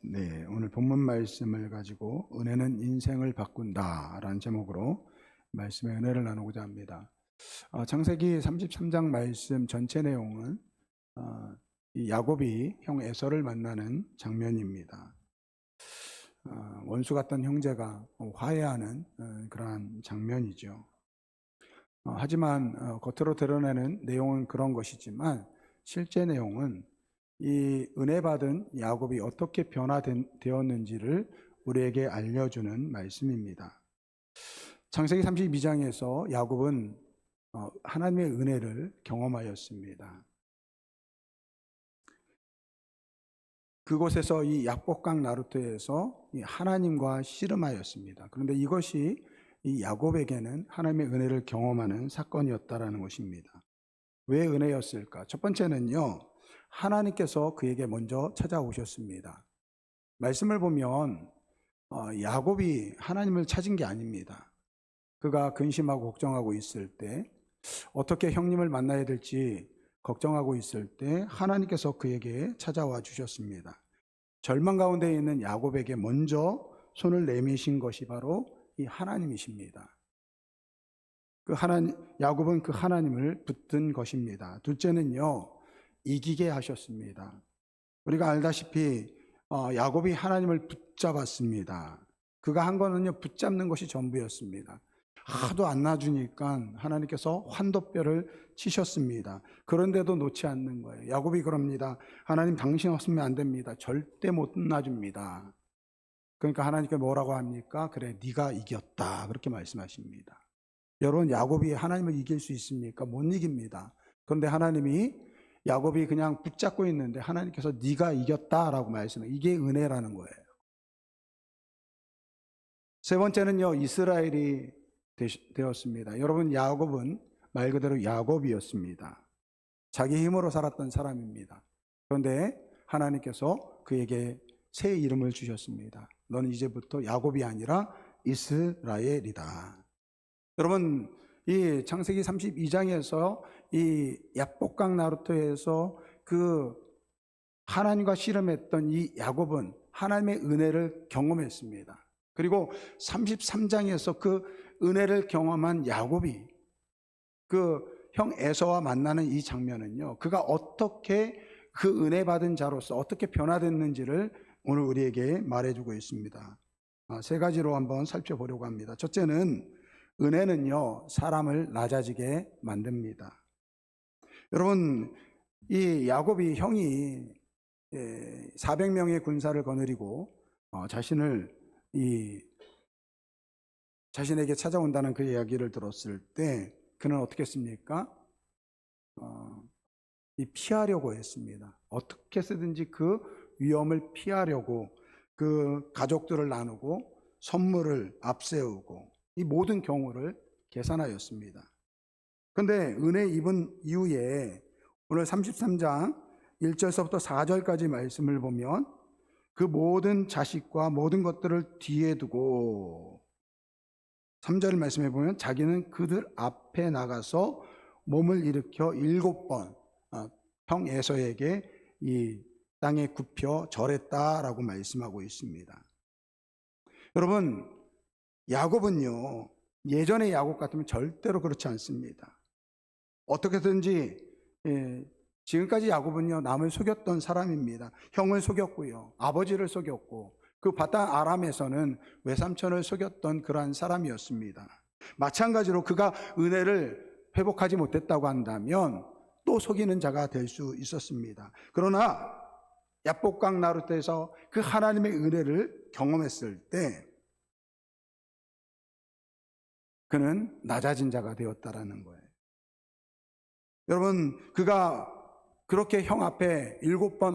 네, 오늘 본문 말씀을 가지고 은혜는 인생을 바꾼다라는 제목으로 말씀의 은혜를 나누고자 합니다. 창세기 33장 말씀 전체 내용은 이 야곱이 형 에서를 만나는 장면입니다. 원수 같던 형제가 화해하는 그러한 장면이죠. 하지만 겉으로 드러내는 내용은 그런 것이지만 실제 내용은 이 은혜 받은 야곱이 어떻게 변화되었는지를 우리에게 알려주는 말씀입니다. 창세기 32장에서 야곱은 하나님의 은혜를 경험하였습니다. 그곳에서 이 약복강 나루터에서 하나님과 씨름하였습니다. 그런데 이것이 이 야곱에게는 하나님의 은혜를 경험하는 사건이었다라는 것입니다. 왜 은혜였을까? 첫 번째는요, 하나님께서 그에게 먼저 찾아오셨습니다. 말씀을 보면 야곱이 하나님을 찾은 게 아닙니다. 그가 근심하고 걱정하고 있을 때, 어떻게 형님을 만나야 될지 걱정하고 있을 때 하나님께서 그에게 찾아와 주셨습니다. 절망 가운데 있는 야곱에게 먼저 손을 내미신 것이 바로 이 하나님이십니다. 야곱은 그 하나님을 붙든 것입니다. 둘째는요, 이기게 하셨습니다. 우리가 알다시피 야곱이 하나님을 붙잡았습니다. 그가 한 거는요, 붙잡는 것이 전부였습니다. 하도 안 놔주니까 하나님께서 환도뼈를 치셨습니다. 그런데도 놓지 않는 거예요. 야곱이 그럽니다. 하나님, 당신 없으면 안 됩니다. 절대 못 놔줍니다. 그러니까 하나님께 뭐라고 합니까? 그래, 네가 이겼다, 그렇게 말씀하십니다. 여러분, 야곱이 하나님을 이길 수 있습니까? 못 이깁니다. 그런데 하나님이 야곱이 그냥 붙잡고 있는데 하나님께서 네가 이겼다라고 말씀해요. 이게 은혜라는 거예요. 세 번째는요, 이스라엘이 되었습니다. 여러분, 야곱은 말 그대로 야곱이었습니다. 자기 힘으로 살았던 사람입니다. 그런데 하나님께서 그에게 새 이름을 주셨습니다. 너는 이제부터 야곱이 아니라 이스라엘이다. 여러분, 이 창세기 32장에서 이 약복강 나루터에서 그 하나님과 씨름했던 이 야곱은 하나님의 은혜를 경험했습니다. 그리고 33장에서 그 은혜를 경험한 야곱이 그 형 에서와 만나는 이 장면은요, 그가 어떻게 그 은혜 받은 자로서 어떻게 변화됐는지를 오늘 우리에게 말해주고 있습니다. 세 가지로 한번 살펴보려고 합니다. 첫째는 은혜는요, 사람을 낮아지게 만듭니다. 여러분, 이 야곱이 형이 400명의 군사를 거느리고 자신에게 찾아온다는 그 이야기를 들었을 때 그는 어떻게 했습니까? 피하려고 했습니다. 어떻게 쓰든지 그 위험을 피하려고 그 가족들을 나누고 선물을 앞세우고 이 모든 경우를 계산하였습니다. 그런데 은혜 입은 이후에 오늘 33장 1절서부터 4절까지 말씀을 보면 그 모든 자식과 모든 것들을 뒤에 두고 3절 말씀해 보면 자기는 그들 앞에 나가서 몸을 일으켜 7번 형 에서에게 이 땅에 굽혀 절했다라고 말씀하고 있습니다. 여러분, 야곱은요, 예전의 야곱 같으면 절대로 그렇지 않습니다. 어떻게든지 지금까지 야곱은요, 남을 속였던 사람입니다. 형을 속였고요, 아버지를 속였고, 그 바단 아람에서는 외삼촌을 속였던 그러한 사람이었습니다. 마찬가지로 그가 은혜를 회복하지 못했다고 한다면 또 속이는 자가 될 수 있었습니다. 그러나 약복강 나루터에서 그 하나님의 은혜를 경험했을 때 그는 낮아진 자가 되었다라는 거예요. 여러분, 그가 그렇게 형 앞에 7번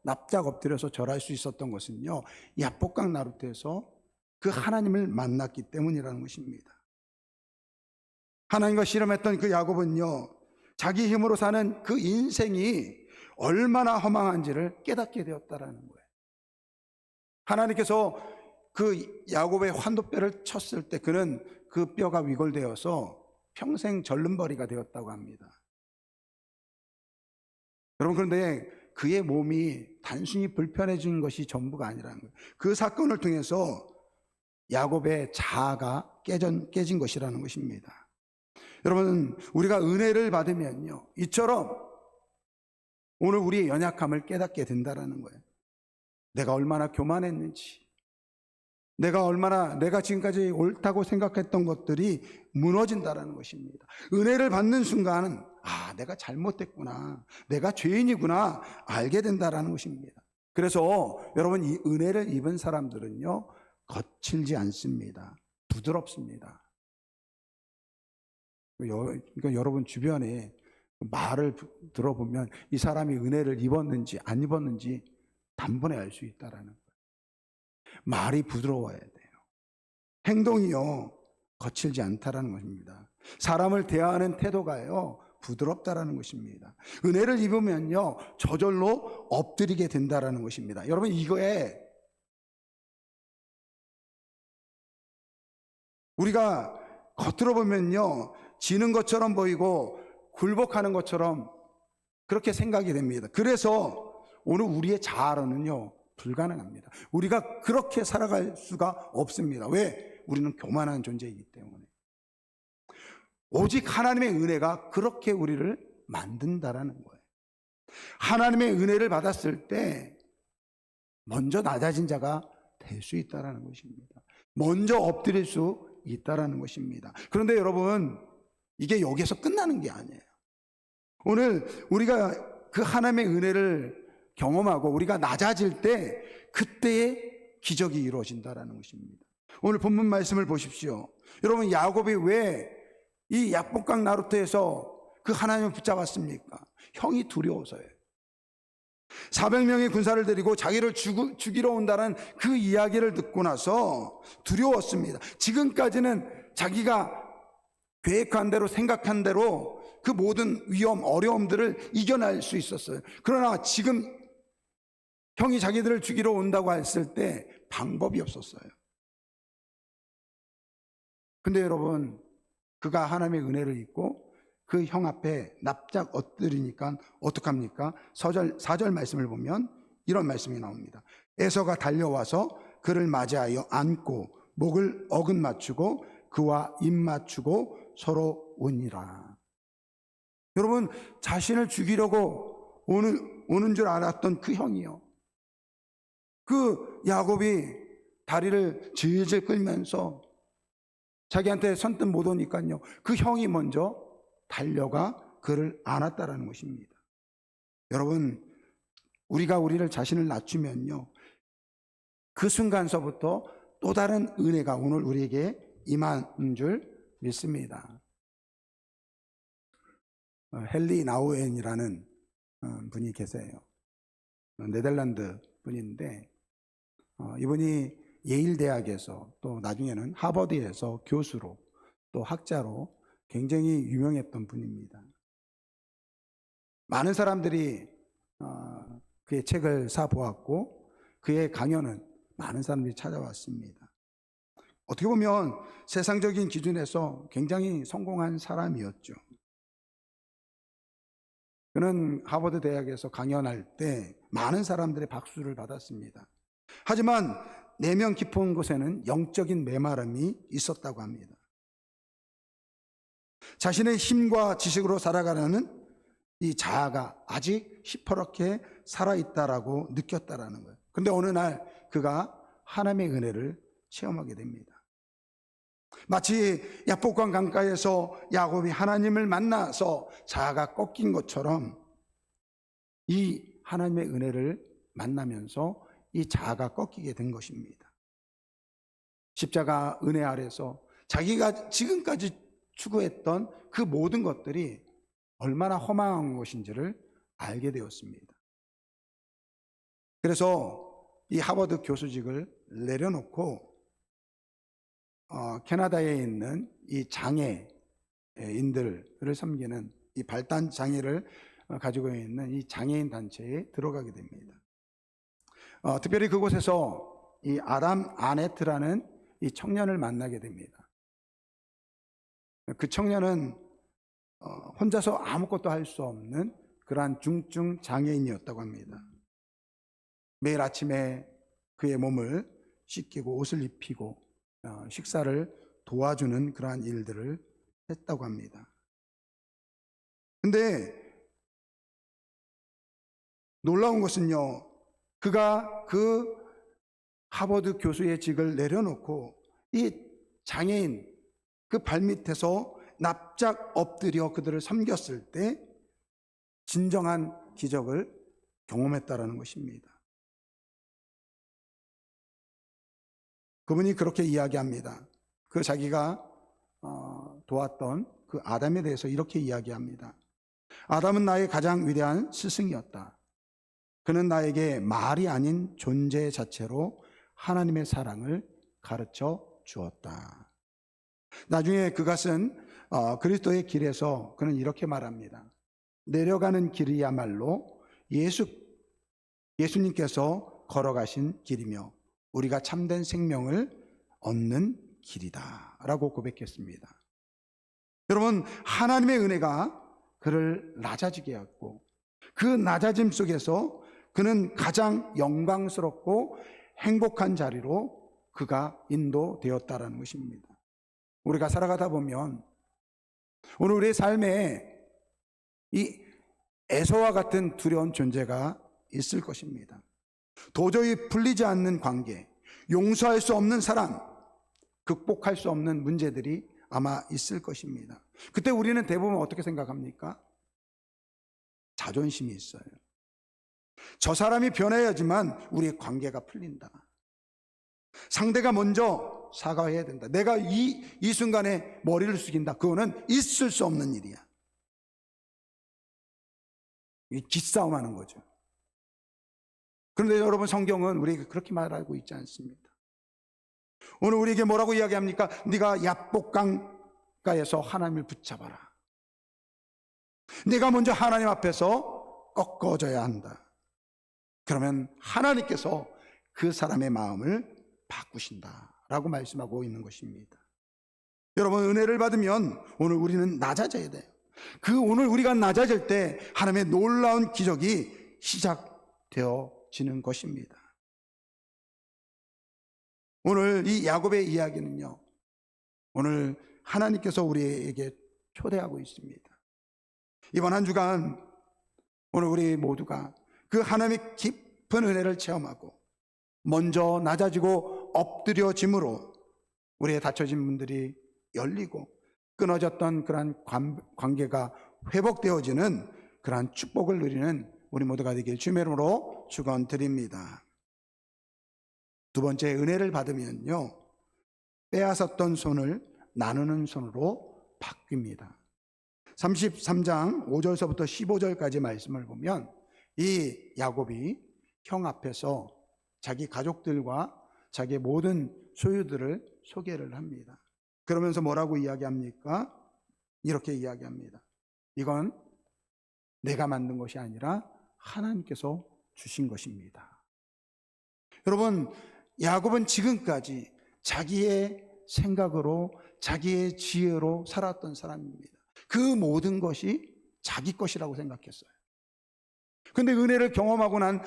납작 엎드려서 절할 수 있었던 것은요, 약복강 나루터에서 그 하나님을 만났기 때문이라는 것입니다. 하나님과 씨름했던 그 야곱은요, 자기 힘으로 사는 그 인생이 얼마나 허망한지를 깨닫게 되었다라는 거예요. 하나님께서 그 야곱의 환도뼈를 쳤을 때 그는 그 뼈가 위골되어서 평생 절름벌이가 되었다고 합니다. 여러분, 그런데 그의 몸이 단순히 불편해진 것이 전부가 아니라는 거예요. 그 사건을 통해서 야곱의 자아가 깨진 것이라는 것입니다. 여러분, 우리가 은혜를 받으면요, 이처럼 오늘 우리의 연약함을 깨닫게 된다는 거예요. 내가 얼마나 교만했는지, 내가 지금까지 옳다고 생각했던 것들이 무너진다는 것입니다. 은혜를 받는 순간은 내가 잘못했구나, 내가 죄인이구나 알게 된다는 것입니다. 그래서 여러분, 이 은혜를 입은 사람들은요, 거칠지 않습니다. 부드럽습니다. 그러니까 여러분 주변에 말을 들어보면 이 사람이 은혜를 입었는지 안 입었는지 단번에 알 수 있다라는 거예요. 말이 부드러워야 돼요. 행동이요, 거칠지 않다라는 것입니다. 사람을 대하는 태도가요, 부드럽다라는 것입니다. 은혜를 입으면요, 저절로 엎드리게 된다라는 것입니다. 여러분, 이거에 우리가 겉으로 보면요, 지는 것처럼 보이고 굴복하는 것처럼 그렇게 생각이 됩니다. 그래서 오늘 우리의 자아로는요, 불가능합니다. 우리가 그렇게 살아갈 수가 없습니다. 왜? 우리는 교만한 존재이기 때문에. 오직 하나님의 은혜가 그렇게 우리를 만든다라는 거예요. 하나님의 은혜를 받았을 때 먼저 낮아진 자가 될 수 있다라는 것입니다. 먼저 엎드릴 수 있다라는 것입니다. 그런데 여러분, 이게 여기서 끝나는 게 아니에요. 오늘 우리가 그 하나님의 은혜를 경험하고 우리가 낮아질 때 그때의 기적이 이루어진다라는 것입니다. 오늘 본문 말씀을 보십시오. 여러분, 야곱이 왜 이 약복강 나루터에서 그 하나님을 붙잡았습니까? 형이 두려워서예요. 400명의 군사를 데리고 자기를 죽이러 온다는 그 이야기를 듣고 나서 두려웠습니다. 지금까지는 자기가 계획한 대로, 생각한 대로 그 모든 위험, 어려움들을 이겨낼 수 있었어요. 그러나 지금 형이 자기들을 죽이러 온다고 했을 때 방법이 없었어요. 근데 여러분, 그가 하나님의 은혜를 입고 그 형 앞에 납작 엎드리니까 어떡합니까? 4절 말씀을 보면 이런 말씀이 나옵니다. 에서가 달려와서 그를 맞이하여 안고 목을 어긋 맞추고 그와 입 맞추고 서로 우니라. 여러분, 자신을 죽이려고 오는 줄 알았던 그 형이요, 그 야곱이 다리를 질질 끌면서 자기한테 선뜻 못 오니까요, 그 형이 먼저 달려가 그를 안았다라는 것입니다. 여러분, 우리가 우리를 자신을 낮추면요, 그 순간서부터 또 다른 은혜가 오늘 우리에게 임한 줄 믿습니다. 헨리 나우엔이라는 분이 계세요. 네덜란드 분인데, 이분이 예일대학에서 또 나중에는 하버드에서 교수로 또 학자로 굉장히 유명했던 분입니다. 많은 사람들이 그의 책을 사보았고 그의 강연은 많은 사람들이 찾아왔습니다. 어떻게 보면 세상적인 기준에서 굉장히 성공한 사람이었죠. 그는 하버드 대학에서 강연할 때 많은 사람들의 박수를 받았습니다. 하지만 내면 깊은 곳에는 영적인 메마름이 있었다고 합니다. 자신의 힘과 지식으로 살아가려는 이 자아가 아직 시퍼렇게 살아있다라고 느꼈다라는 거예요. 그런데 어느 날 그가 하나님의 은혜를 체험하게 됩니다. 마치 야복강 강가에서 야곱이 하나님을 만나서 자아가 꺾인 것처럼 이 하나님의 은혜를 만나면서 이 자아가 꺾이게 된 것입니다. 십자가 은혜 아래서 자기가 지금까지 추구했던 그 모든 것들이 얼마나 허망한 것인지를 알게 되었습니다. 그래서 이 하버드 교수직을 내려놓고 캐나다에 있는 이 장애인들을 섬기는 이 발달 장애를 가지고 있는 이 장애인 단체에 들어가게 됩니다. 특별히 그곳에서 이 아담 아네트라는 이 청년을 만나게 됩니다. 그 청년은 혼자서 아무것도 할 수 없는 그러한 중증 장애인이었다고 합니다. 매일 아침에 그의 몸을 씻기고 옷을 입히고 식사를 도와주는 그러한 일들을 했다고 합니다. 근데 놀라운 것은요, 그가 그 하버드 교수의 직을 내려놓고 이 장애인 그 발밑에서 납작 엎드려 그들을 섬겼을 때 진정한 기적을 경험했다라는 것입니다. 그분이 그렇게 이야기합니다. 그 자기가 도왔던 그 아담에 대해서 이렇게 이야기합니다. 아담은 나의 가장 위대한 스승이었다. 그는 나에게 말이 아닌 존재 자체로 하나님의 사랑을 가르쳐 주었다. 나중에 그것은 그리스도의 길에서 그는 이렇게 말합니다. 내려가는 길이야말로 예수님께서 걸어가신 길이며 우리가 참된 생명을 얻는 길이다 라고 고백했습니다. 여러분, 하나님의 은혜가 그를 낮아지게 했고 그 낮아짐 속에서 그는 가장 영광스럽고 행복한 자리로 그가 인도되었다라는 것입니다. 우리가 살아가다 보면 오늘 우리의 삶에 이 에서와 같은 두려운 존재가 있을 것입니다. 도저히 풀리지 않는 관계, 용서할 수 없는 사람, 극복할 수 없는 문제들이 아마 있을 것입니다. 그때 우리는 대부분 어떻게 생각합니까? 자존심이 있어요. 저 사람이 변해야지만 우리의 관계가 풀린다. 상대가 먼저 사과해야 된다. 내가 이 순간에 머리를 숙인다. 그거는 있을 수 없는 일이야. 기싸움하는 거죠. 그런데 여러분, 성경은 우리에게 그렇게 말하고 있지 않습니다. 오늘 우리에게 뭐라고 이야기합니까? 네가 야복강가에서 하나님을 붙잡아라. 네가 먼저 하나님 앞에서 꺾어져야 한다. 그러면 하나님께서 그 사람의 마음을 바꾸신다라고 말씀하고 있는 것입니다. 여러분, 은혜를 받으면 오늘 우리는 낮아져야 돼요. 오늘 우리가 낮아질 때 하나님의 놀라운 기적이 시작되어지는 것입니다. 오늘 이 야곱의 이야기는요, 오늘 하나님께서 우리에게 초대하고 있습니다. 이번 한 주간 오늘 우리 모두가 그 하나님의 깊은 은혜를 체험하고 먼저 낮아지고 엎드려짐으로 우리의 닫혀진 문들이 열리고 끊어졌던 그러한 관계가 회복되어지는 그러한 축복을 누리는 우리 모두가 되길 주님의 이름으로 축원드립니다. 두 번째, 은혜를 받으면요, 빼앗았던 손을 나누는 손으로 바뀝니다. 33장 5절서부터 15절까지 말씀을 보면 이 야곱이 형 앞에서 자기 가족들과 자기의 모든 소유들을 소개를 합니다. 그러면서 뭐라고 이야기합니까? 이렇게 이야기합니다. 이건 내가 만든 것이 아니라 하나님께서 주신 것입니다. 여러분, 야곱은 지금까지 자기의 생각으로 자기의 지혜로 살았던 사람입니다. 그 모든 것이 자기 것이라고 생각했어요. 그런데 은혜를 경험하고 난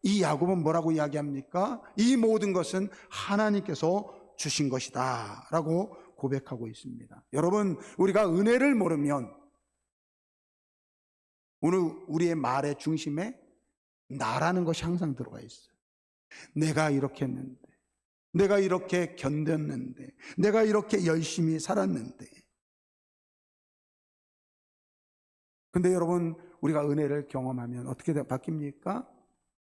이 야곱은 뭐라고 이야기합니까? 이 모든 것은 하나님께서 주신 것이다 라고 고백하고 있습니다. 여러분, 우리가 은혜를 모르면 오늘 우리의 말의 중심에 나라는 것이 항상 들어가 있어요. 내가 이렇게 했는데, 내가 이렇게 견뎠는데, 내가 이렇게 열심히 살았는데. 근데 여러분, 우리가 은혜를 경험하면 어떻게 바뀝니까?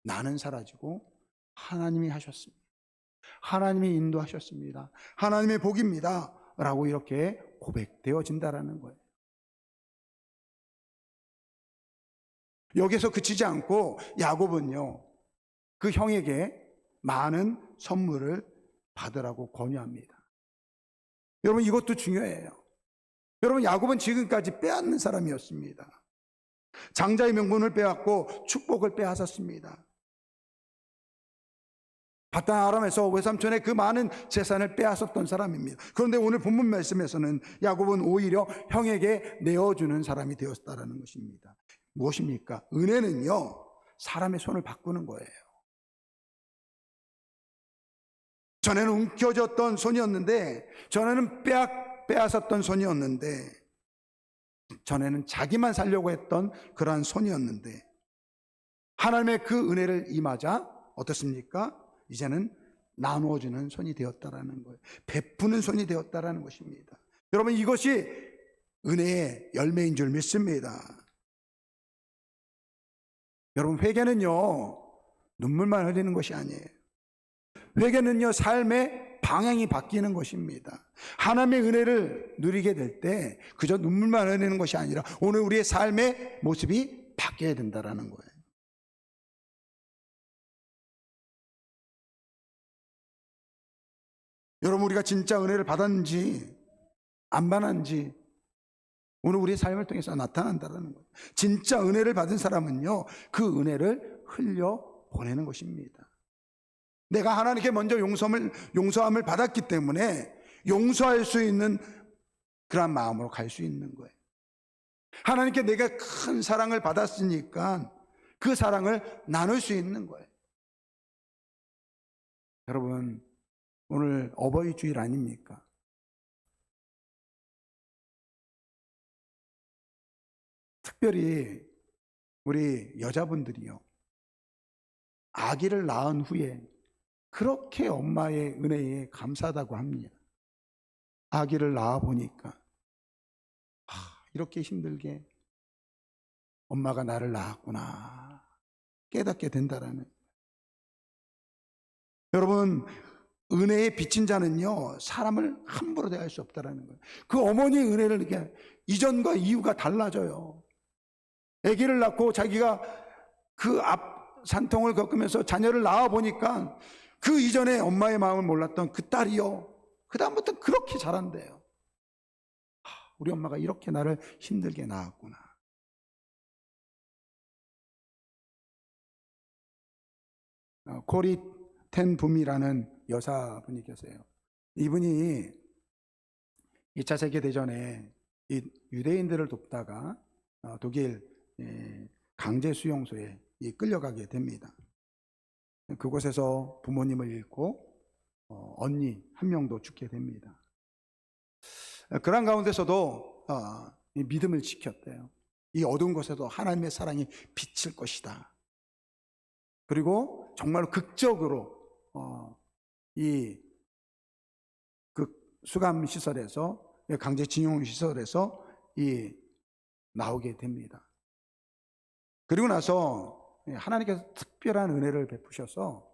나는 사라지고 하나님이 하셨습니다. 하나님이 인도하셨습니다. 하나님의 복입니다 라고 이렇게 고백되어진다라는 거예요. 여기서 그치지 않고 야곱은요, 그 형에게 많은 선물을 받으라고 권유합니다. 여러분, 이것도 중요해요. 여러분, 야곱은 지금까지 빼앗는 사람이었습니다. 장자의 명분을 빼앗고 축복을 빼앗았습니다. 바단 아람에서 외삼촌의 그 많은 재산을 빼앗았던 사람입니다. 그런데 오늘 본문 말씀에서는 야곱은 오히려 형에게 내어주는 사람이 되었다는 것입니다. 무엇입니까? 은혜는요, 사람의 손을 바꾸는 거예요. 전에는 움켜졌던 손이었는데, 전에는 빼앗았던 손이었는데, 전에는 자기만 살려고 했던 그러한 손이었는데, 하나님의 그 은혜를 임하자 어떻습니까? 이제는 나누어주는 손이 되었다라는 거예요. 베푸는 손이 되었다라는 것입니다. 여러분, 이것이 은혜의 열매인 줄 믿습니다. 여러분, 회개는요, 눈물만 흘리는 것이 아니에요. 회개는요, 삶의 방향이 바뀌는 것입니다. 하나님의 은혜를 누리게 될 때 그저 눈물만 흘리는 것이 아니라 오늘 우리의 삶의 모습이 바뀌어야 된다는 거예요. 여러분, 우리가 진짜 은혜를 받았는지 안 받았는지 오늘 우리의 삶을 통해서 나타난다는 거예요. 진짜 은혜를 받은 사람은요, 그 은혜를 흘려 보내는 것입니다. 내가 하나님께 먼저 용서함을 받았기 때문에 용서할 수 있는 그런 마음으로 갈 수 있는 거예요. 하나님께 내가 큰 사랑을 받았으니까 그 사랑을 나눌 수 있는 거예요. 여러분, 오늘 어버이 주일 아닙니까? 특별히 우리 여자분들이요, 아기를 낳은 후에 그렇게 엄마의 은혜에 감사하다고 합니다. 아기를 낳아 보니까 이렇게 힘들게 엄마가 나를 낳았구나 깨닫게 된다라는. 여러분, 은혜에 비친 자는요, 사람을 함부로 대할 수 없다라는 거예요. 그 어머니의 은혜를 이렇게 이전과 이후가 달라져요. 아기를 낳고 자기가 그 앞 산통을 겪으면서 자녀를 낳아 보니까 그 이전에 엄마의 마음을 몰랐던 그 딸이요, 그 다음부터 그렇게 자란대요. 우리 엄마가 이렇게 나를 힘들게 낳았구나. 코리 텐 붐이라는 여사분이 계세요. 이분이 2차 세계대전에 이 유대인들을 돕다가 독일 강제 수용소에 끌려가게 됩니다. 그곳에서 부모님을 잃고 언니 한 명도 죽게 됩니다. 그런 가운데서도 이 믿음을 지켰대요. 이 어두운 곳에도 하나님의 사랑이 비칠 것이다. 그리고 정말 극적으로 이 그 수감 시설에서, 강제징용 시설에서 나오게 됩니다. 그리고 나서 하나님께서 특별한 은혜를 베푸셔서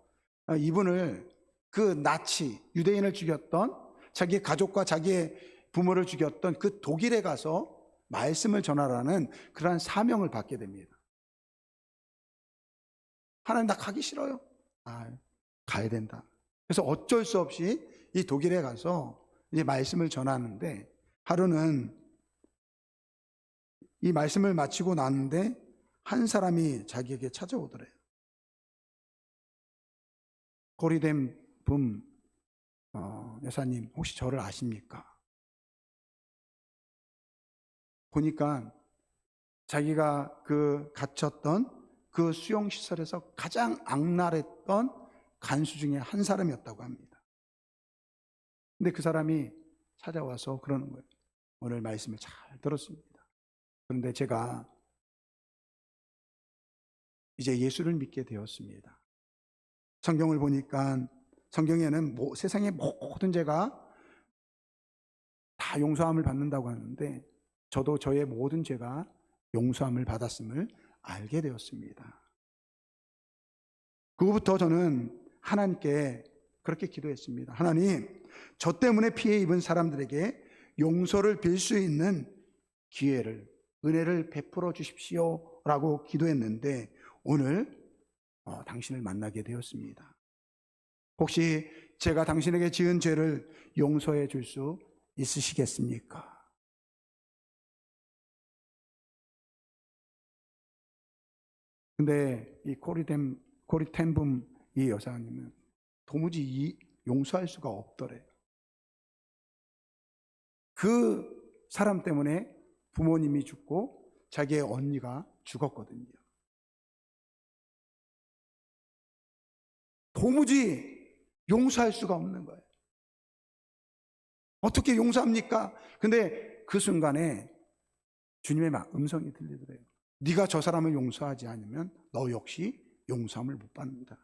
이분을 그 나치 유대인을 죽였던, 자기 가족과 자기의 부모를 죽였던 그 독일에 가서 말씀을 전하라는 그러한 사명을 받게 됩니다. 하나님, 나 가기 싫어요. 가야 된다. 그래서 어쩔 수 없이 이 독일에 가서 이제 말씀을 전하는데, 하루는 이 말씀을 마치고 나는데 한 사람이 자기에게 찾아오더래요. 코리댐 붐 여사님, 혹시 저를 아십니까? 보니까 자기가 그 갇혔던 그 수용시설에서 가장 악랄했던 간수 중에 한 사람이었다고 합니다. 근데 그 사람이 찾아와서 그러는 거예요. 오늘 말씀을 잘 들었습니다. 그런데 제가 이제 예수를 믿게 되었습니다. 성경을 보니까 성경에는 세상의 모든 죄가 다 용서함을 받는다고 하는데, 저도 저의 모든 죄가 용서함을 받았음을 알게 되었습니다. 그 후부터 저는 하나님께 그렇게 기도했습니다. 하나님, 저 때문에 피해 입은 사람들에게 용서를 빌 수 있는 기회를, 은혜를 베풀어 주십시오 라고 기도했는데, 오늘 당신을 만나게 되었습니다. 혹시 제가 당신에게 지은 죄를 용서해 줄 수 있으시겠습니까? 근데 이 코리텐붐 이 여사님은 도무지 용서할 수가 없더래요. 그 사람 때문에 부모님이 죽고 자기의 언니가 죽었거든요. 도무지 용서할 수가 없는 거예요. 어떻게 용서합니까? 근데 그 순간에 주님의 음성이 들리더래요. 네가 저 사람을 용서하지 않으면 너 역시 용서함을 못 받는다.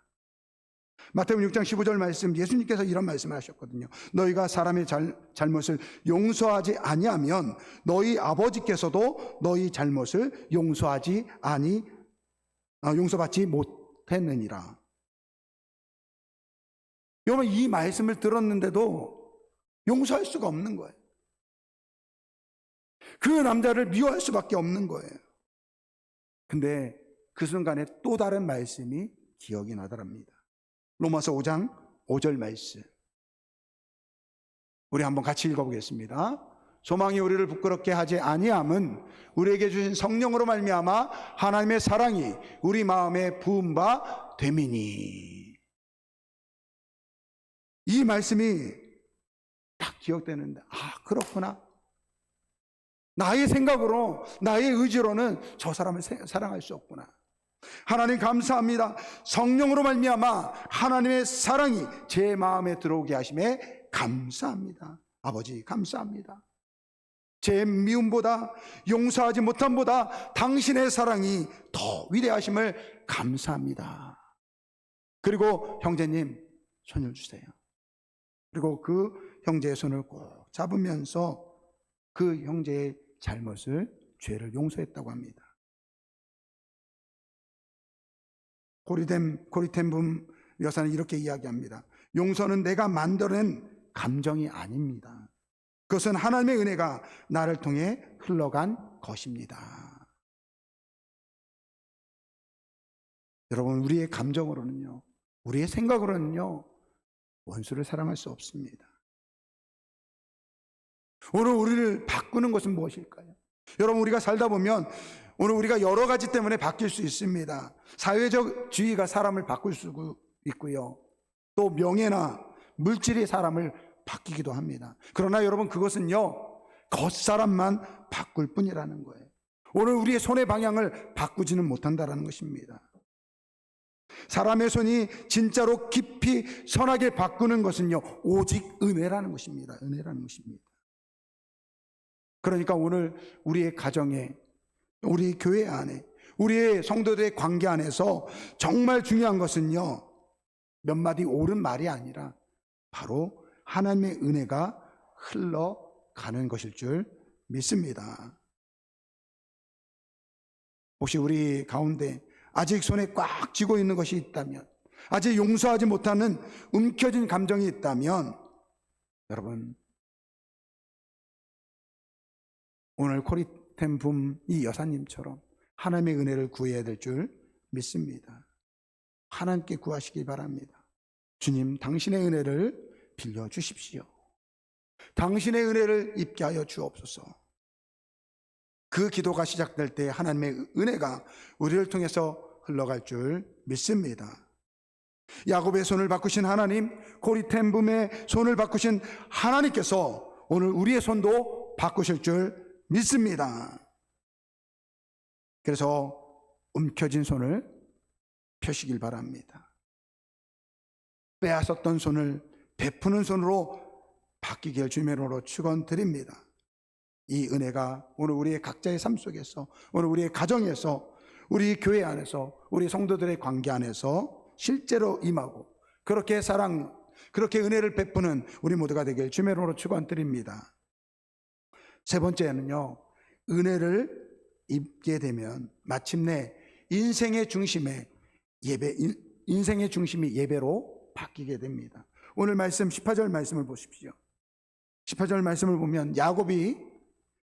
마태복음 6장 15절 말씀, 예수님께서 이런 말씀을 하셨거든요. 너희가 사람의 잘못을 용서하지 아니하면 너희 아버지께서도 너희 잘못을 용서받지 못했느니라. 여러분, 이 말씀을 들었는데도 용서할 수가 없는 거예요. 그 남자를 미워할 수밖에 없는 거예요. 근데 그 순간에 또 다른 말씀이 기억이 나더랍니다. 로마서 5장 5절 말씀, 우리 한번 같이 읽어보겠습니다. 소망이 우리를 부끄럽게 하지 아니함은 우리에게 주신 성령으로 말미암아 하나님의 사랑이 우리 마음에 부은 바 됨이니. 이 말씀이 딱 기억되는데, 그렇구나. 나의 생각으로, 나의 의지로는 저 사람을 사랑할 수 없구나. 하나님 감사합니다. 성령으로 말미암아 하나님의 사랑이 제 마음에 들어오게 하심에 감사합니다. 아버지 감사합니다. 제 미움보다, 용서하지 못함보다 당신의 사랑이 더 위대하심을 감사합니다. 그리고 형제님 손을 주세요. 그리고 그 형제의 손을 꼭 잡으면서 그 형제의 잘못을, 죄를 용서했다고 합니다. 고리템붐 여사는 이렇게 이야기합니다. 용서는 내가 만들어낸 감정이 아닙니다. 그것은 하나님의 은혜가 나를 통해 흘러간 것입니다. 여러분, 우리의 감정으로는요, 우리의 생각으로는요, 원수를 사랑할 수 없습니다. 오늘 우리를 바꾸는 것은 무엇일까요? 여러분, 우리가 살다 보면 오늘 우리가 여러 가지 때문에 바뀔 수 있습니다. 사회적 지위가 사람을 바꿀 수 있고요, 또 명예나 물질이 사람을 바뀌기도 합니다. 그러나 여러분, 그것은요, 겉사람만 바꿀 뿐이라는 거예요. 오늘 우리의 손의 방향을 바꾸지는 못한다는 것입니다. 사람의 손이 진짜로 깊이 선하게 바꾸는 것은요, 오직 은혜라는 것입니다. 은혜라는 것입니다. 그러니까 오늘 우리의 가정에, 우리 교회 안에, 우리의 성도들의 관계 안에서 정말 중요한 것은요, 몇 마디 옳은 말이 아니라 바로 하나님의 은혜가 흘러가는 것일 줄 믿습니다. 혹시 우리 가운데 아직 손에 꽉 쥐고 있는 것이 있다면, 아직 용서하지 못하는 움켜진 감정이 있다면, 여러분, 오늘 코리템붐 이 여사님처럼 하나님의 은혜를 구해야 될 줄 믿습니다. 하나님께 구하시기 바랍니다. 주님, 당신의 은혜를 빌려주십시오. 당신의 은혜를 입게 하여 주옵소서. 그 기도가 시작될 때 하나님의 은혜가 우리를 통해서 흘러갈 줄 믿습니다. 야곱의 손을 바꾸신 하나님, 고리템붐의 손을 바꾸신 하나님께서 오늘 우리의 손도 바꾸실 줄 믿습니다. 그래서 움켜진 손을 펴시길 바랍니다. 빼앗았던 손을 베푸는 손으로 바뀌길 주님으로 축원드립니다. 이 은혜가 오늘 우리의 각자의 삶 속에서, 오늘 우리의 가정에서, 우리 교회 안에서, 우리 성도들의 관계 안에서 실제로 임하고, 그렇게 그렇게 은혜를 베푸는 우리 모두가 되길 주님으로 축원드립니다. 세 번째는요, 은혜를 입게 되면 마침내 인생의 중심이 예배로 바뀌게 됩니다. 오늘 말씀 18절 말씀을 보십시오. 18절 말씀을 보면 야곱이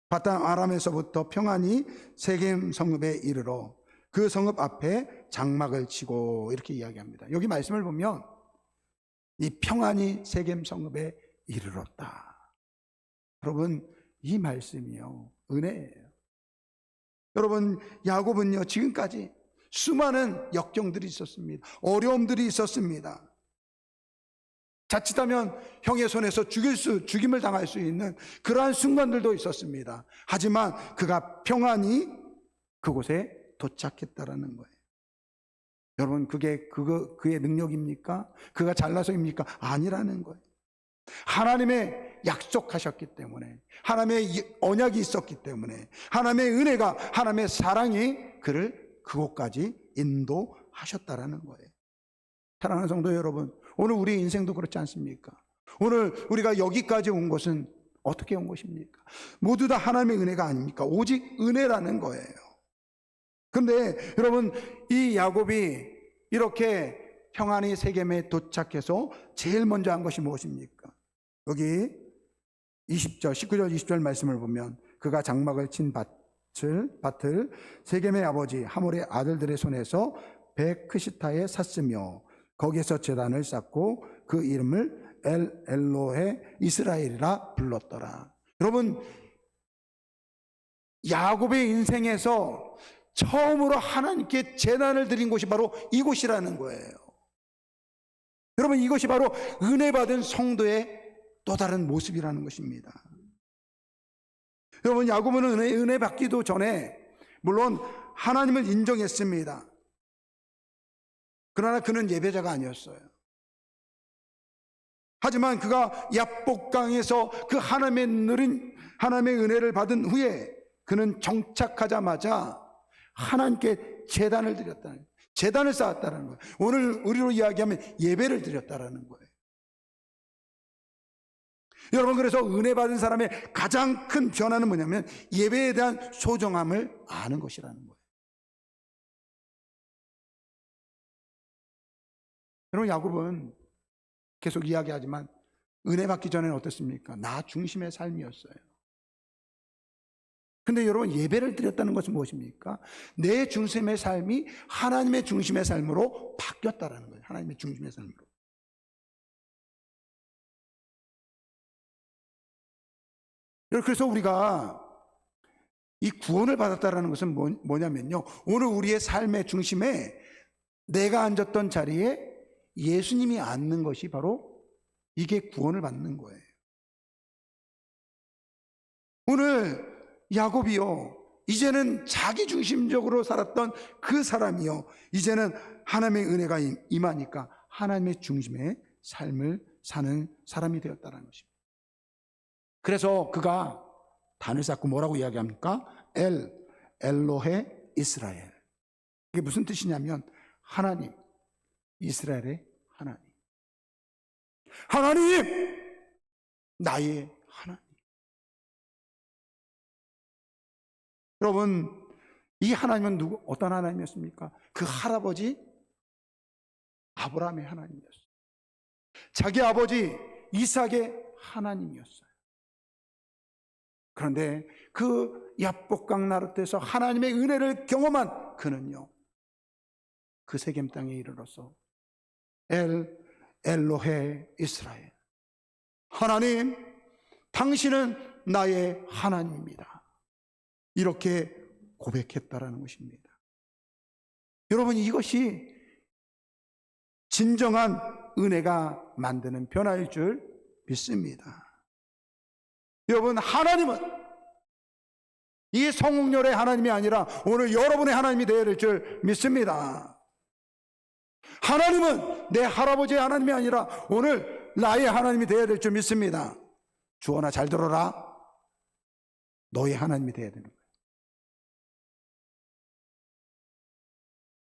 바단 아람에서부터 평안히 세겜 성읍에 이르러 그 성읍 앞에 장막을 치고, 이렇게 이야기합니다. 여기 말씀을 보면 이 평안히 세겜 성읍에 이르렀다. 여러분, 이 말씀이요, 은혜예요. 여러분, 야곱은요, 지금까지 수많은 역경들이 있었습니다. 어려움들이 있었습니다. 자칫하면 형의 손에서 죽임을 당할 수 있는 그러한 순간들도 있었습니다. 하지만 그가 평안히 그곳에 도착했다라는 거예요. 여러분, 그의 능력입니까? 그가 잘나서입니까? 아니라는 거예요. 하나님의 약속하셨기 때문에, 하나님의 언약이 있었기 때문에, 하나님의 은혜가, 하나님의 사랑이 그를 그곳까지 인도하셨다라는 거예요. 사랑하는 성도 여러분, 오늘 우리 인생도 그렇지 않습니까? 오늘 우리가 여기까지 온 것은 어떻게 온 것입니까? 모두 다 하나님의 은혜가 아닙니까? 오직 은혜라는 거예요. 그런데 여러분, 이 야곱이 이렇게 평안히 세겜에 도착해서 제일 먼저 한 것이 무엇입니까? 여기 20절, 19절, 20절 말씀을 보면 그가 장막을 친 밭을 세겜의 아버지 하몰의 아들들의 손에서 베크시타에 샀으며 거기에서 제단을 쌓고 그 이름을 엘로헤 이스라엘이라 불렀더라. 여러분, 야곱의 인생에서 처음으로 하나님께 제단을 드린 곳이 바로 이곳이라는 거예요. 여러분, 이것이 바로 은혜 받은 성도의 또 다른 모습이라는 것입니다. 여러분, 야곱은 은혜 받기도 전에 물론 하나님을 인정했습니다. 그러나 그는 예배자가 아니었어요. 하지만 그가 야복강에서 그 하나님의 은혜를 받은 후에 그는 정착하자마자 하나님께 제단을 드렸다는 거예요. 제단을 쌓았다는 거예요. 오늘 우리로 이야기하면 예배를 드렸다는 거예요. 여러분, 그래서 은혜 받은 사람의 가장 큰 변화는 뭐냐면 예배에 대한 소중함을 아는 것이라는 거예요. 여러분, 야곱은 계속 이야기하지만 은혜 받기 전에는 어떻습니까? 나 중심의 삶이었어요. 근데 여러분, 예배를 드렸다는 것은 무엇입니까? 내 중심의 삶이 하나님의 중심의 삶으로 바뀌었다는 거예요. 하나님의 중심의 삶으로. 그래서 우리가 이 구원을 받았다는 것은 뭐냐면요, 오늘 우리의 삶의 중심에 내가 앉았던 자리에 예수님이 앉는 것이 바로 이게 구원을 받는 거예요. 오늘 야곱이요, 이제는 자기 중심적으로 살았던 그 사람이요, 이제는 하나님의 은혜가 임하니까 하나님의 중심의 삶을 사는 사람이 되었다는 것입니다. 그래서 그가 단을 쌓고 뭐라고 이야기합니까? 엘로헤 이스라엘. 이게 무슨 뜻이냐면 하나님, 이스라엘의 하나님. 하나님, 나의 하나님. 여러분, 이 하나님은 어떤 하나님이었습니까? 그 할아버지 아브라함의 하나님이었어요. 자기 아버지 이삭의 하나님이었어요. 그런데 그 야복강 나룻에서 하나님의 은혜를 경험한 그는요, 그 세겜 땅에 이르러서 엘로헤 이스라엘, 하나님, 당신은 나의 하나님입니다, 이렇게 고백했다라는 것입니다. 여러분, 이것이 진정한 은혜가 만드는 변화일 줄 믿습니다. 여러분, 하나님은 이 성령의 하나님이 아니라 오늘 여러분의 하나님이 되어야 될 줄 믿습니다. 하나님은 내 할아버지의 하나님이 아니라 오늘 나의 하나님이 되어야 될 줄 믿습니다. 주원아, 잘 들어라. 너의 하나님이 되어야 되는 거예요.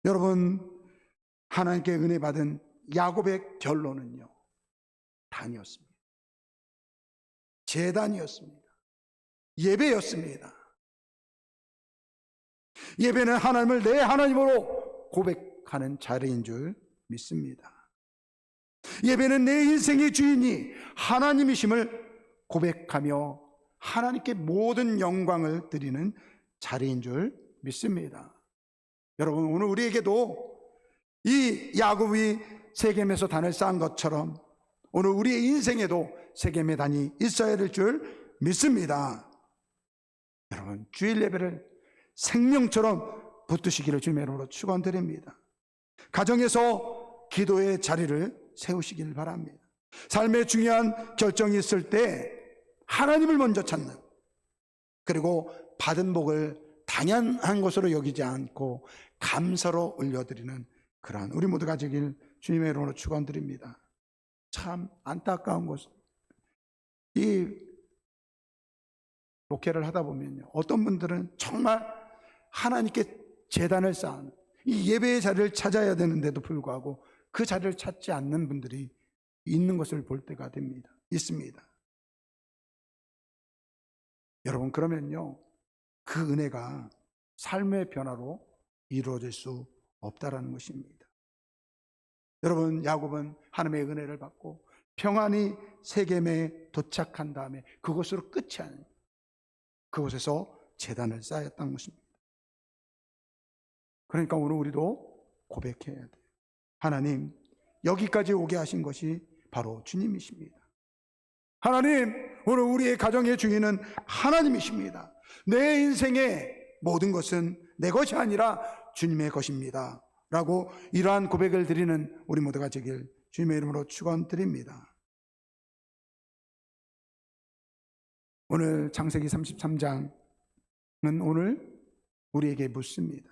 여러분, 하나님께 은혜 받은 야곱의 결론은요, 단이었습니다. 제단이었습니다. 예배였습니다. 예배는 하나님을 내 하나님으로 고백하는 자리인 줄 믿습니다. 예배는 내 인생의 주인이 하나님이심을 고백하며 하나님께 모든 영광을 드리는 자리인 줄 믿습니다. 여러분, 오늘 우리에게도 이 야곱이 세겜에서 단을 쌓은 것처럼 오늘 우리의 인생에도 세겜의 단이 있어야 될 줄 믿습니다. 여러분, 주일 예배를 생명처럼 붙드시기를 주님의 이름으로 축원드립니다. 가정에서 기도의 자리를 세우시길 바랍니다. 삶의 중요한 결정이 있을 때 하나님을 먼저 찾는, 그리고 받은 복을 당연한 것으로 여기지 않고 감사로 올려드리는 그러한 우리 모두가 되길 주님의 이름으로 축원드립니다. 참 안타까운 것은 이 목회를 하다 보면요, 어떤 분들은 정말 하나님께 제단을 쌓은 이 예배의 자리를 찾아야 되는데도 불구하고 그 자리를 찾지 않는 분들이 있는 것을 볼 때가 있습니다. 여러분, 그러면요, 그 은혜가 삶의 변화로 이루어질 수 없다라는 것입니다. 여러분, 야곱은 하나님의 은혜를 받고 평안히 세겜에 도착한 다음에 그곳으로 끝이 아닙니다. 그곳에서 제단을 쌓았다는 것입니다. 그러니까 오늘 우리도 고백해야 돼요. 하나님, 여기까지 오게 하신 것이 바로 주님이십니다. 하나님, 오늘 우리의 가정의 주인은 하나님이십니다. 내 인생의 모든 것은 내 것이 아니라 주님의 것입니다 라고 이러한 고백을 드리는 우리 모두가 되길 주님의 이름으로 축원드립니다. 오늘 창세기 33장은 오늘 우리에게 묻습니다.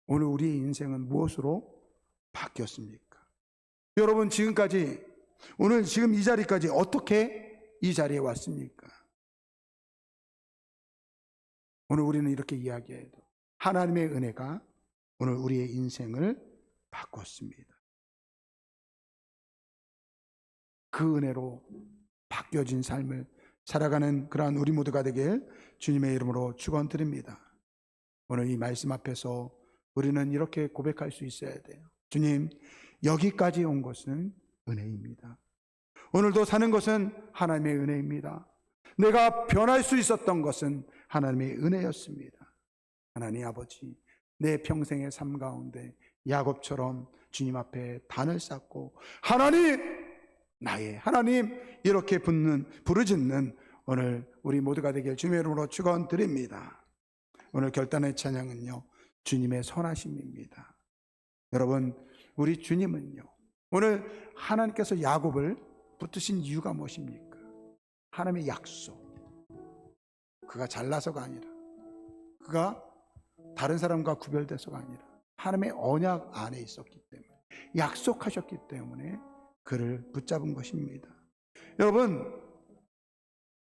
오늘 우리의 인생은 무엇으로 바뀌었습니까? 여러분, 지금까지, 오늘 지금 이 자리까지 어떻게 이 자리에 왔습니까? 오늘 우리는 이렇게 이야기해도 하나님의 은혜가 오늘 우리의 인생을 바꿨습니다. 그 은혜로 바뀌어진 삶을 살아가는 그러한 우리 모두가 되길 주님의 이름으로 축원드립니다. 오늘 이 말씀 앞에서 우리는 이렇게 고백할 수 있어야 돼요. 주님, 여기까지 온 것은 은혜입니다. 오늘도 사는 것은 하나님의 은혜입니다. 내가 변할 수 있었던 것은 하나님의 은혜였습니다. 하나님 아버지, 내 평생의 삶 가운데 야곱처럼 주님 앞에 단을 쌓고 하나님, 나의 하나님 이렇게 부르짖는 오늘 우리 모두가 되길 주님의 이름으로 축원드립니다. 오늘 결단의 찬양은요, 주님의 선하심입니다. 여러분, 우리 주님은요, 오늘 하나님께서 야곱을 붙드신 이유가 무엇입니까? 하나님의 약속. 그가 잘나서가 아니라, 그가 다른 사람과 구별돼서가 아니라 하나님의 언약 안에 있었기 때문에, 약속하셨기 때문에 그를 붙잡은 것입니다. 여러분,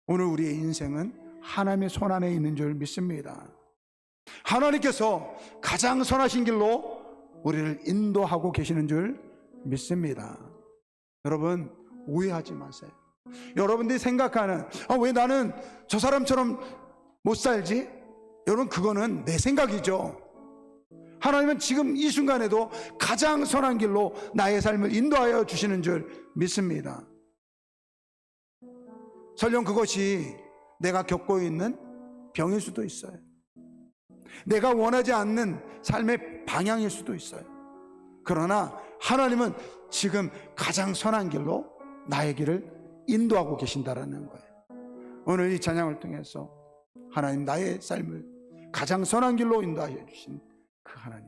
오늘 우리의 인생은 하나님의 손 안에 있는 줄 믿습니다. 하나님께서 가장 선하신 길로 우리를 인도하고 계시는 줄 믿습니다. 여러분, 오해하지 마세요. 여러분들이 생각하는 왜 나는 저 사람처럼 못 살지? 여러분, 그거는 내 생각이죠. 하나님은 지금 이 순간에도 가장 선한 길로 나의 삶을 인도하여 주시는 줄 믿습니다. 설령 그것이 내가 겪고 있는 병일 수도 있어요. 내가 원하지 않는 삶의 방향일 수도 있어요. 그러나 하나님은 지금 가장 선한 길로 나의 길을 인도하고 계신다라는 거예요. 오늘 이 찬양을 통해서 하나님, 나의 삶을 가장 선한 길로 인도하여 주신 그 하나님,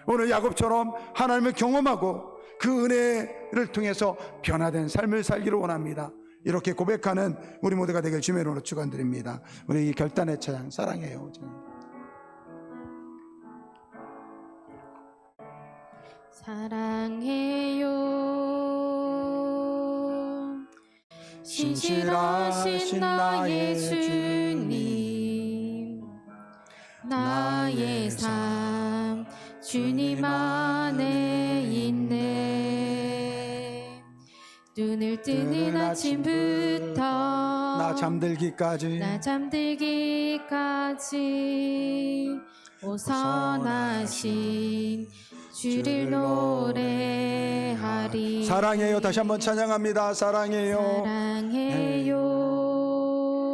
오늘 야곱처럼 하나님을 경험하고 그 은혜를 통해서 변화된 삶을 살기를 원합니다. 이렇게 고백하는 우리 모두가 되길 주님의 이름으로 축원드립니다. 우리 이 결단의 찬양 사랑해요. 사랑해요. 신실하신 나의 주님, 나의 삶 주님 안에 있네. 눈을 뜨는 아침부터 나 잠들기까지 오 선하신 주를 노래하리. 사랑해요. 다시 한번 찬양합니다. 사랑해요.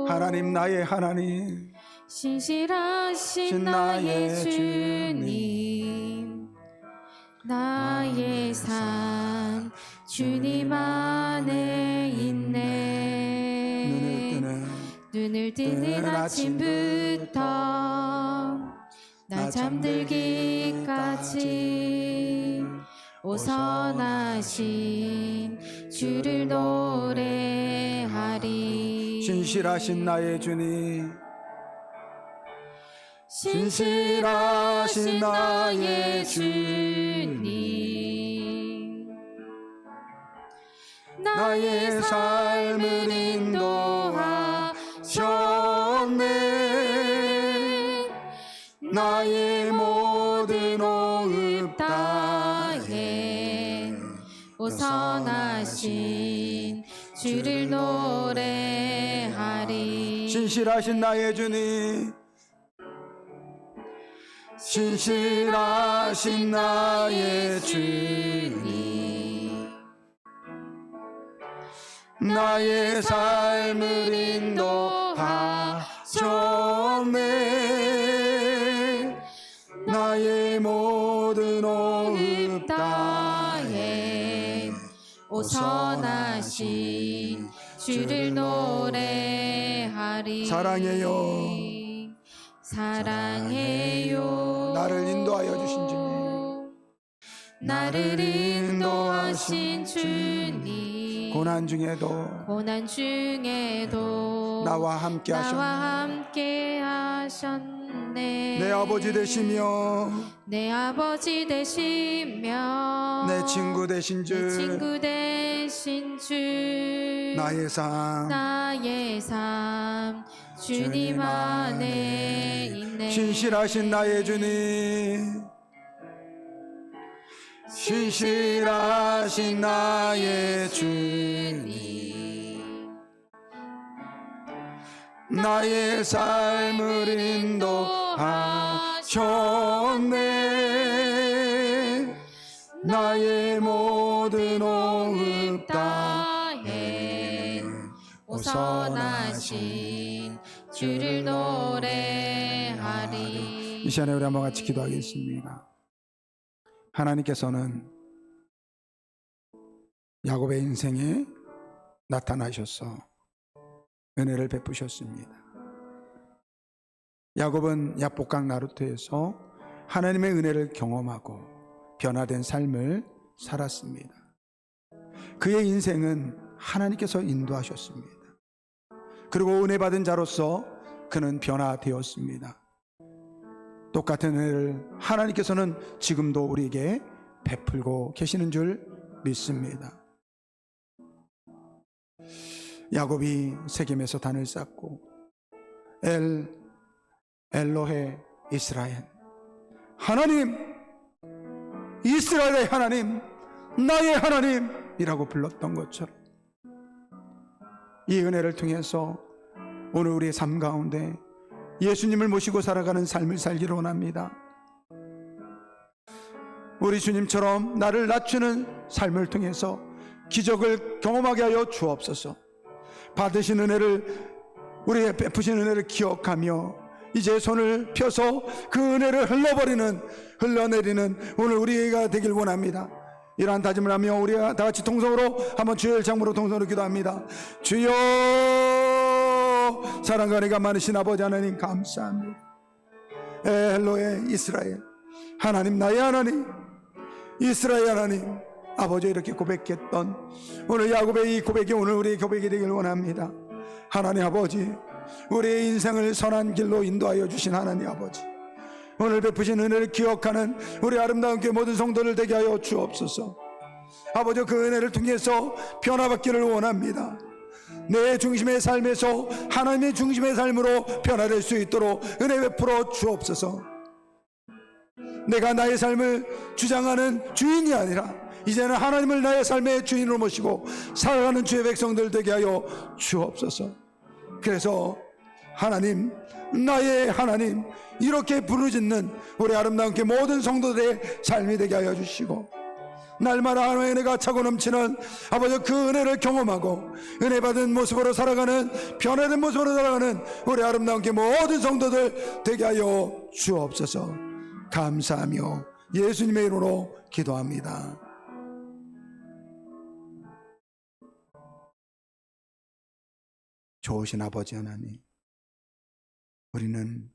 하나님, 나의 하나님, 신실하신 나의 주님, 나의 삶 주님 안에 있네. 눈을 뜨는 아침부터 나 잠들기까지 오 선하신 주를 노래하리. 신실하신 나의 주님, 신실하신 나의 주님, 나의 삶을 인도하셨네. 나의 모든 호흡 다해 오선하신 주를 노래하리. 신실하신 나의 주님, 신실하신 나의 주님, 나의 삶을 인도하셨네. 나의 모든 호흡 다해 오선하신 주를 노래하리. 사랑해요. 사랑해요. 나를 인도하여 주신 주님, 나를 인도하신 주님, 고난 중에도 고난 중에도 나와 함께 하셨네. 내 아버지 되시며 내 아버지 되시며 내 친구 되신 주, 내 친구 되신 주, 나의 삶 주님 안에 있네. 신실하신 나의 주님, 신실하신 나의 주님, 나의 삶을 인도하셨네. 나의 모든 호흡 다해 오선하신 주를 노래하리. 이 시간에 우리 한번 같이 기도하겠습니다. 하나님께서는 야곱의 인생에 나타나셔서 은혜를 베푸셨습니다. 야곱은 야복강 나루터에서 하나님의 은혜를 경험하고 변화된 삶을 살았습니다. 그의 인생은 하나님께서 인도하셨습니다. 그리고 은혜 받은 자로서 그는 변화되었습니다. 똑같은 은혜를 하나님께서는 지금도 우리에게 베풀고 계시는 줄 믿습니다. 야곱이 세겜에서 단을 쌓고 엘로헤 이스라엘, 하나님, 이스라엘의 하나님, 나의 하나님이라고 불렀던 것처럼 이 은혜를 통해서 오늘 우리의 삶 가운데 예수님을 모시고 살아가는 삶을 살기를 원합니다. 우리 주님처럼 나를 낮추는 삶을 통해서 기적을 경험하게 하여 주옵소서. 받으신 은혜를, 우리의 베푸신 은혜를 기억하며 이제 손을 펴서 그 은혜를 흘러내리는 오늘 우리가 되길 원합니다. 이러한 다짐을 하며 우리가 다 같이 통성으로 한번 주의 장으로 통성으로 기도합니다. 주여, 사랑과 은혜가 많으신 아버지 하나님 감사합니다. 엘로의 이스라엘 하나님, 나의 하나님, 이스라엘 하나님, 아버지 이렇게 고백했던 오늘 야곱의 이 고백이 오늘 우리의 고백이 되길 원합니다. 하나님 아버지, 우리의 인생을 선한 길로 인도하여 주신 하나님 아버지, 오늘 베푸신 은혜를 기억하는 우리 아름다운 교회 모든 성도를 되게 하여 주옵소서. 아버지, 그 은혜를 통해서 변화받기를 원합니다. 내 중심의 삶에서 하나님의 중심의 삶으로 변화될 수 있도록 은혜 베풀어 주옵소서. 내가 나의 삶을 주장하는 주인이 아니라 이제는 하나님을 나의 삶의 주인으로 모시고 살아가는 주의 백성들 되게 하여 주옵소서. 그래서 하나님, 나의 하나님, 이렇게 부르짖는 우리 아름다운 그 모든 성도들의 삶이 되게 하여 주시고, 날마다 하나님의 은혜가 차고 넘치는 아버지 그 은혜를 경험하고 은혜 받은 모습으로 살아가는, 변화된 모습으로 살아가는 우리 아름다운 그 모든 성도들 되게 하여 주옵소서. 감사하며 예수님의 이름으로 기도합니다. 좋으신 아버지 하나님, 우리는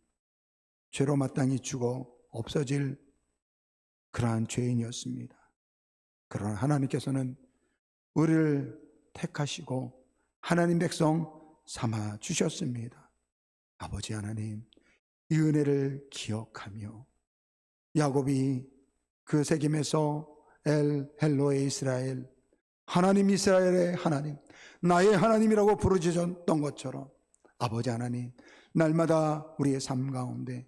죄로 마땅히 죽어 없어질 그러한 죄인이었습니다. 그러나 하나님께서는 우리를 택하시고 하나님 백성 삼아 주셨습니다. 아버지 하나님, 이 은혜를 기억하며 야곱이 그 새김에서 엘 헬로의 이스라엘, 하나님 이스라엘의 하나님, 나의 하나님이라고 부르짖었던 것처럼 아버지 하나님, 날마다 우리의 삶 가운데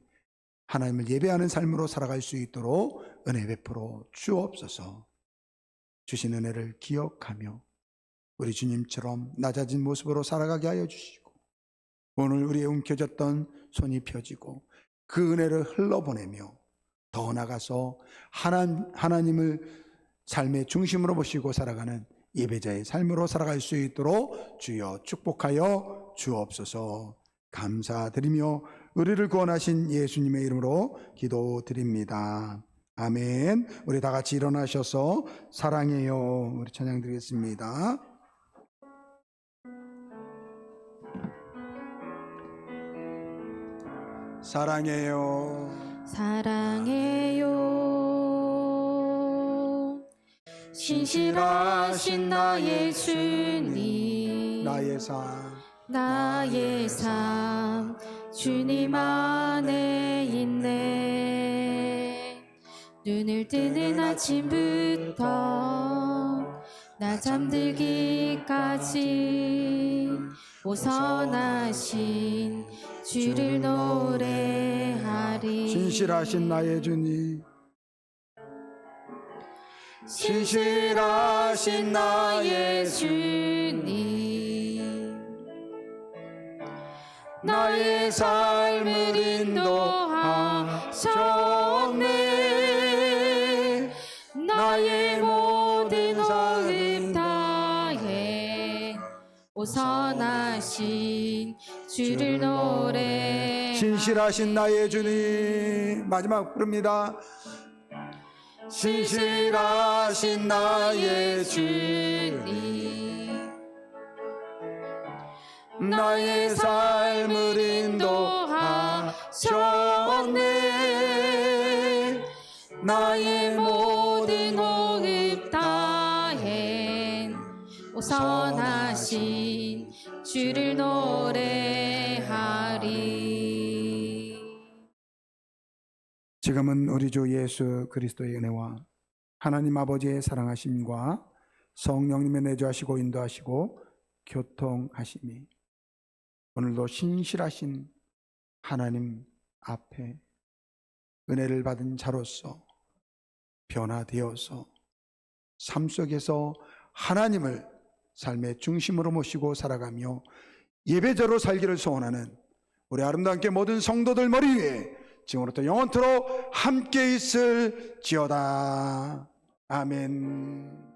하나님을 예배하는 삶으로 살아갈 수 있도록 은혜 베풀어 주옵소서. 주신 은혜를 기억하며 우리 주님처럼 낮아진 모습으로 살아가게 하여 주시고, 오늘 우리의 움켜졌던 손이 펴지고 그 은혜를 흘러보내며 더 나아가서 하나님을 삶의 중심으로 모시고 살아가는 예배자의 삶으로 살아갈 수 있도록 주여 축복하여 주옵소서. 감사드리며 우리를 구원하신 예수님의 이름으로 기도드립니다. 아멘. 우리 다 같이 일어나셔서 사랑해요 우리 찬양 드리겠습니다. 사랑해요, 사랑해요. 신실하신 나의 주님, 나의 삶 주님 안에 있네. 눈을 뜨는 아침부터 나 잠들기까지 오선하신 주를 노래하리. 신실하신 나의 주님, 신실하신 나의 주님, 나의 삶을 인도하셨네. 나의 모든 호흡 다해 오선하신 주를 노래. 신실하신 나의 주님, 마지막 부릅니다. 신실하신 나의 주님, 나의 삶을 인도하셨네. 나의 모든 호흡 다해 오선하신 주를 노래하리. 지금은 우리 주 예수 그리스도의 은혜와 하나님 아버지의 사랑하심과 성령님의 내주하시고 인도하시고 교통하심이 오늘도 신실하신 하나님 앞에 은혜를 받은 자로서 변화되어서 삶 속에서 하나님을 삶의 중심으로 모시고 살아가며 예배자로 살기를 소원하는 우리 아름다운 게 모든 성도들 머리 위에 지금부터 영원토록 함께 있을지어다. 아멘.